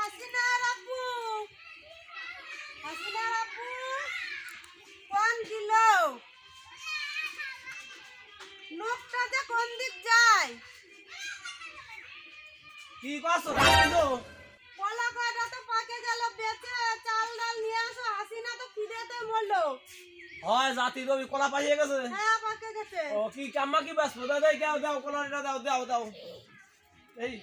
হাসিনার আব্বু কোন দিল লোকটা যে কোন দিক যায় কি করছো রাখছো কলা কয়টা তো পাকে গেল বেচে চাল ডাল নিয়ে আসো হাসিনা তো খিদেতে মরলো হয় জাতি রবি কলা পাইয়ে গেছে হ্যাঁ পাকে গেছে ও কি কাম্মা কি ব্যস্ত দাও দাও দাও কলাটা দাও দাও দাও এই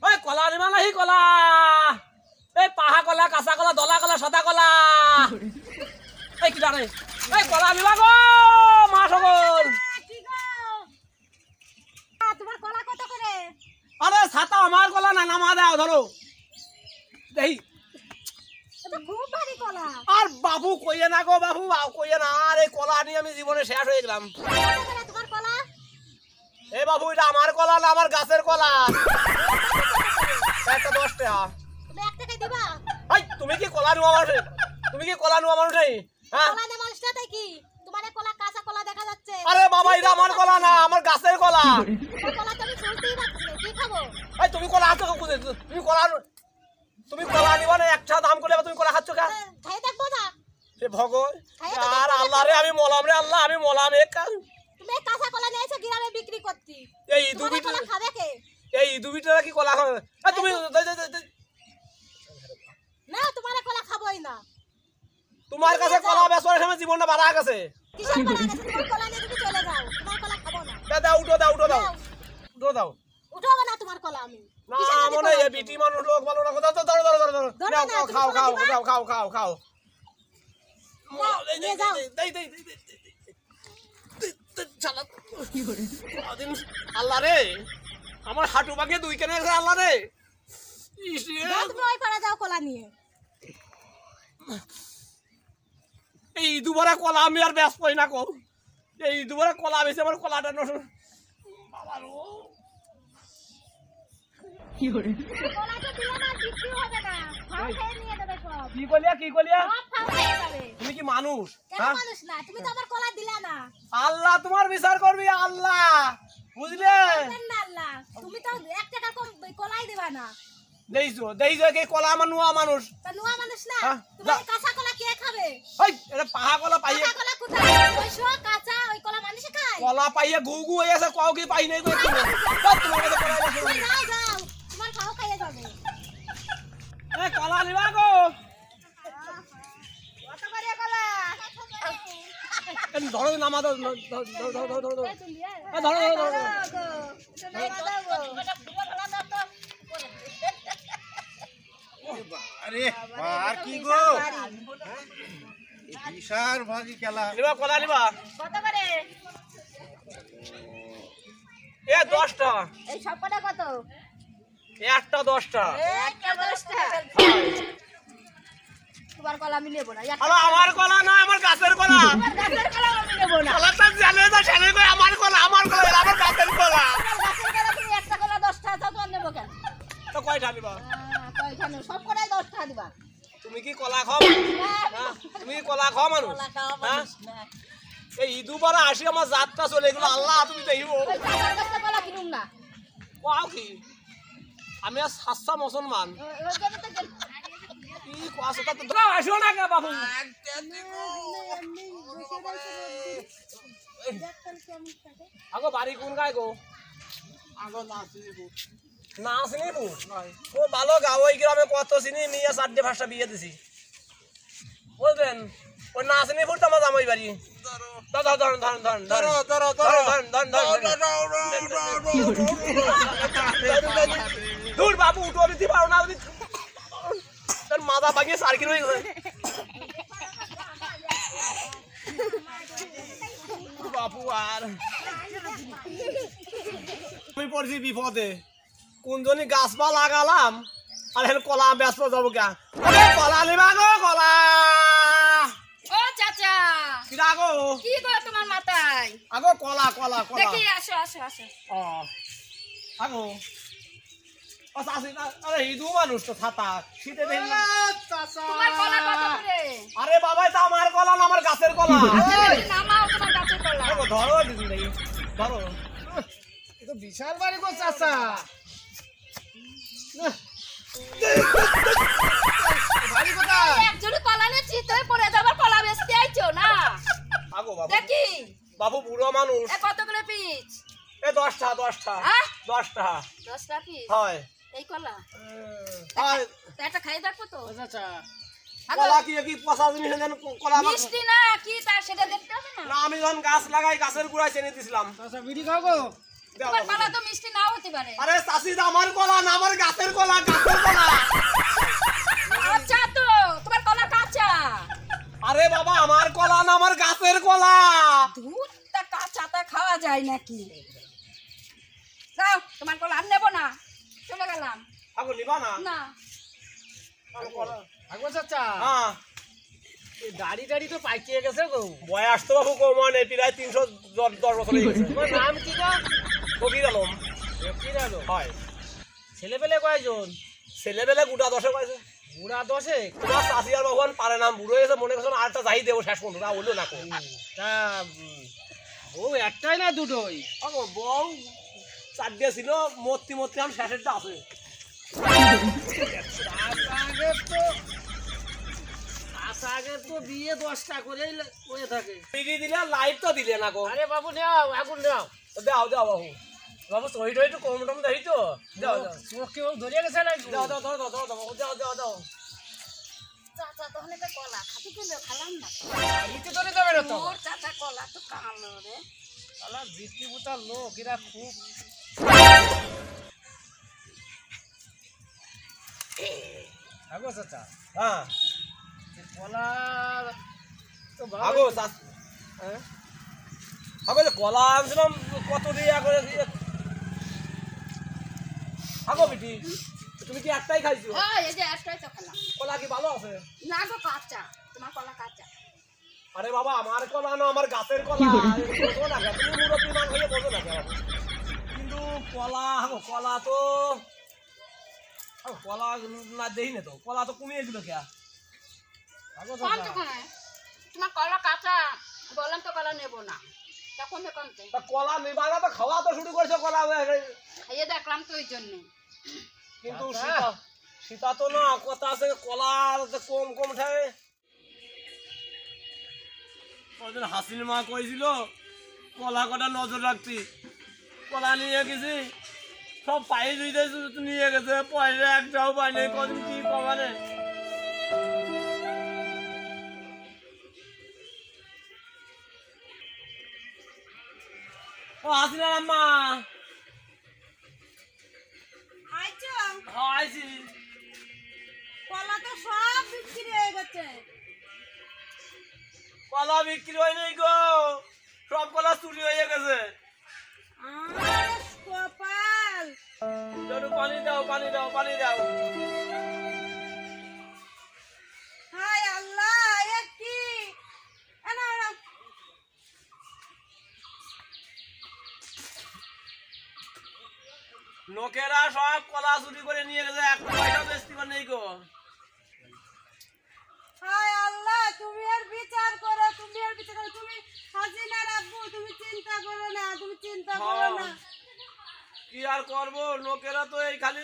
ওই কলা নিবা নাহি কলা এই পাহা কলা কাঁচা কলা দলা কলা সাদা কলা এই কি জানে এই কলা নিবা গো মা সকল কি গো তোমার কলা কত করে আরে ছাতা আমার কলা না নামা দাও ধরো এই এটা খুব ভারী কলা আর বাবু কইয়ে না গো বাবু কইয়ে না আর এই কলা নিয়ে আমি জীবনে শেষ হয়ে গেলাম তোমার কলা এ বাবু এটা আমার কলা না আমার গাছের কলা একটা 10 টাকা তুমি 1 টাকা দিবা এই তুমি কি কলা নেওয়া মানুষ তুমি কি কলা নেওয়া মানুষ নাই হ্যাঁ কলা দেবার সাথে কি তোমার কলা কাঁচা কলা দেখা যাচ্ছে আরে বাবা এটা আমার কলা না আমার গাছের কলা কলা তুমি শুনতেই পাচ্ছ কি খাবো এই তুমি কলা আছো কোথায় তুমি কলা নিবা না একটা দাম করে তুমি কলা খাচ্ছ কেন খাই দেখবো না হে ভগবান আর আল্লাহ রে আমি মলাম রে আল্লাহ আমি মলাম তুমি কাঁচা কলা নিয়েছো গ্রামে বিক্রি করতে এই তুমি কলা খাবে কে এই দুবিটা কি কলা খাবে এই তুমি না তোমার কলা খাবোই না তোমার কাছে কলা বেচবার সময় জীবনটা বাড়া গেছে কিসের কলা গেছে তোমার কলা নিয়ে তুমি চলে যাও তোমার কলা খাবো না দাও উঠো দাও উঠাবো না তোমার কলা আমি না মনে এই বিটি মানুষ লোক ভালো না কথা ধরো খাও আল্লাহ রে আমার হাঁটু ভাঙে 2 কেনে গেছে আল্লাহ রে তুমি ওই পাড়া যাও কলা নিয়ে এই দুবারে কলা আমি আর বেশ পাই না কো এই দুবারে কলা বেশি আমার কলাটা নষ্ট বাবা রো কি করে কলা তো দিলে না বিক্রি হবে না খাও খেয়ে নিয়ে দেবে সব কি কলিয়া সব খাও খেয়ে যাবে তুমি কি মানুষ কেন মানুষ না তুমি তো আমার কলা দিলা না আল্লাহ তোমার বিচার করবি আল্লাহ বুঝলে না আল্লাহ তুমি তো 1 টাকা কম কলাই দিবা না দেইছো কি কলা আমার নুয়া মানুষ তা নুয়া মানুষ না তুমি কাঁচা কলা কে খাবে ওই এটা পাহা কলা পাইয়ে কাঁচা কলা কোথায় ওইসো কাঁচা ওই কলা মানুষে খায় কলা পাইয়ে গু হয়ে আছে কাউ কি পাই নাই কই তুমি তোমার কাছে কলা আছে ওই যাও যাও তোমার খাও খাইয়ে যাবে এ কলা নিবা গো কত করে কলা ধরো নামা ধরো আরে আর কি গো বিশাল ভাগি খেলা নিবা কলা নিবা কত করে এ 10 টাকা এই সব কটা কত একটা 10 টাকা একটা 10 টাকা তোমার কলা আমি নেব না আরে আমার কলা না আমার গাছের কলা আমার গাছের কলা আমি নেব না কলাটা জানে না জানে কই আমার কলা আমার গাছের কলা আমার গাছের কলা তুমি একটা কলা 10 টাকা দাও তো নেব কেন তো কয়টা নিবা কয়খানে সব কটাই 10 টাকা দিবা তুমি কি কলা খাও হ্যাঁ তুমি কি কলা খাও মানুষ কলা খাওয়া হ্যাঁ মানুষ না এই ইদুবারে আসি আমার যাত্রা চলে গেল আল্লাহ তুমি দেখিবো ওই কাঁচার গাছটা কলা কিনুম না কোয়াও কি আমি আর সাতটা মুসলমান ওই জন্য তো কি কোয়াছ তা তো আসো না কে বাবু আগো বাড়ি কোন গায় গো আগো নাচিবো না আসেনি বু ও ভালো গাও ওই গ্রামে কত চিনি নিয়ে 4টে ভাষা বিয়ে দিছি বুঝলেন ওই না আসেনি ফুট আমার জামাই বাড়ি দূর বাবু উঠো দিতে পারো না তোর মাথা ভাঙিয়ে সার্কিট হয়ে গেছে বাবু আর আমি পড়ছি বিপদে কোনজনি গাছপা লাগালাম আর এখন কলা ব্যস্ত যাবো কে কলা নিবা গো কলা ও চাচা কি গো কি গো তোমার মাথায় আগো কলা কলা কলা দেখি আসো আসো আসো ও আগো ও চাষি না আরে হিন্দু মানুষ তো ছাতা শীতে দেখি তোমার কলা কত করে আরে বাবা এটা আমার কলা না আমার গাছের কলা নামাও তোমার গাছের কলা ধরো এ তো বিশাল বাড়ি গো চাচা বাড়ি কোথায় একজনে কলা নিয়েছি তুই পরে যাবার কলা বেচতে আইছো না আগো বাবু দেখি বাবু বুড়ো মানুষ এ কত করে পিস এ 10টা হ্যাঁ 10টা 10টা পিস হয় এই কলা হয় তা একটা খাই দেখো তো চাচা কলা কি কি পচা জিনিস যেন কলা আমার মিষ্টি না কি তার সেটা দেখতে হবে না না আমি যখন গাছ লাগাই গাছের গোড়ায় চেনে দিছিলাম চাচা বিড়ি খাও গো দাও তোমার বাবু। কলা তো মিষ্টি নাও হতে পারে আরে চাষি আমার কলা না আমার গাছের কলা আচ্ছা তো তোমার কলা কাঁচা আরে বাবা আমার কলা না আমার গাছের কলা দুধটা কাঁচাটা খাওয়া যায় নাকি যাও তোমার কলা আর নেবো না চলে গেলাম আগো নিবা না না আগো চাচা হ্যাঁ এই দাড়ি টাড়ি তো পাইকিয়ে গেছে গো বয়স তো বাবু কম হয় নাই, প্রায় 310 বছর হয়ে গেছে তোমার নাম কি গো ফকির আলম কি জানো হয় ছেলে পেলে কয়জন ছেলেবেলে গুটা 10 পাইছে বুড়া 10 তোমার চাষি আর ভগবান পারে না বুড়ো হয়েছে মনে করছেন আরেকটা যাই দেবো শেষ পর্যন্ত না হইলো না তা ও একটাই না দুটোই আগো বউ 4টে ছিল মূর্তি আমি শেষেরটা আছে আগে তো বিয়ে 10টা করেই হয়ে থাকে পিড়ি দিলে লাইট তো দিলে না গো আরে বাবু নাও আগুন নাও দাও দাও বাবু বাবু সহিটা একটু কম টম দেই তো দাও দাও চোখ কেউ ধরিয়ে গেছে না দাও দাও দাও দাও দাও দাও দাও দাও চাচা তখন একটা কলা খাতে গেলে খালাম না দিতে ধরে দেবে না তো ওর চাচা কলা তো কালো রে শালা ডিস্ট্রিবিউটার লোক এরা খুব আগো চাচা হ্যাঁ কলা তো আগো হ্যাঁ আগো কলা আনছিলাম কত দিয়া করে আগো বিটি তুমি কি একটাই খাইছো হ্যাঁ এই যে একটাই তো খেলাম কলা কি ভালো আছে না গো কাঁচা তোমার কলা কাঁচা আরে বাবা আমার কলা না আমার গাছের কলা বোঝো না তুমি মুরব্বী মান হয়ে বোঝো না কিন্তু কলা তো কলা না দেই না তো কলা তো কমিয়ে দিল কে আগো কম তো চাচা খায় তোমার কলা কাঁচা বললাম তো কলা নেবো না তখন কমতে তা কলা নিবা না তো খাওয়া তো শুরু করেছে কলা খাইয়ে দেখলাম তো ওই জন্যে কিন্তু আচ্ছা। সীতা তো না কথা আছে কলা কম কম খায় ওদের হাসির মা কইছিল কলা কটা নজর রাখতি কলা নিয়ে গেছি সব পায়ে জুইতে নিয়ে গেছে পয়সা একটাও পাইনি কদিন কি কমানে ও হাসিনার আম্মা আইছো আইছি কলা তো সব বিক্রি হয়ে গেছে কলা বিক্রি হয় নাই গো সব কলা চুরি হয়ে গেছে আর কপাল একটু পানি দাও পানি দাও পানি দাও হায় আল্লাহ এ কি এনা এনা লোকেরা সব কলা চুরি করে নিয়ে গেছে এক পয়সা বেচতে নেই গো হায় আল্লাহ তুমি আর বিচার করো তুমি হাসিনার আব্বু তুমি চিন্তা করো না তুমি চিন্তা করো না কি আর করবো লোকেরা তো এই খালি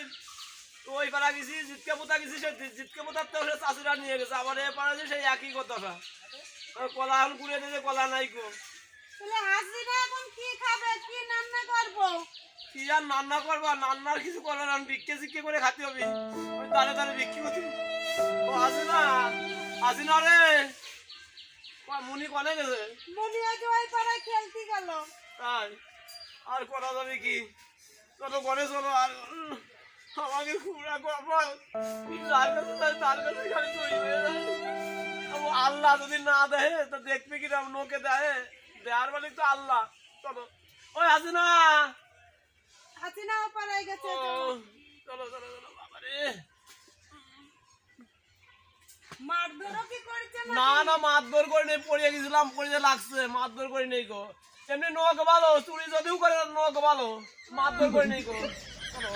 ওই পাড়া গেছি জিতকে পোতা গেছি সে জিতকে পোতার তো সে চাষিরা নিয়ে গেছে আবার এ পাড়া যে সেই একই কথা কলা এখন কুড়িয়ে দিয়েছে কলা নাই গো তাহলে হাসিনা এখন কি খাবে কি রান্না করবো কি আর রান্না করবো আর রান্নার কিছু করবে না বিক্কে চিক্কে করে খাতে হবে ওই তারে তারে বিক্রি করতে ও আসি না রে মুনি কনে গেছে মনে হয় যে ওই পাড়ায় খেলতে গেল তাই আর করা যাবে কি চলো ঘরে চলো আর আমাকে খুব রাখো আমার যার কাছে যাই তার কাছে খালি তৈরি হয়ে যায় ও আল্লাহ যদি না দেয় তো দেখবে কি রাম নোকে দেয় দেয়ার মালিক তো আল্লাহ চলো ওই আছে না হাসিনা ও পাড়ায় গেছে ও, চলো চলো চলো বাবা রে মারধরও কি করেছে না না মারধর করে নেই পড়িয়ে গেছিলাম পড়িয়ে লাগছে মারধর করে নেই গো এমনি নখ ভালো চুরি যদিও করে নখ ভালো মারধর করে নেই গো চলো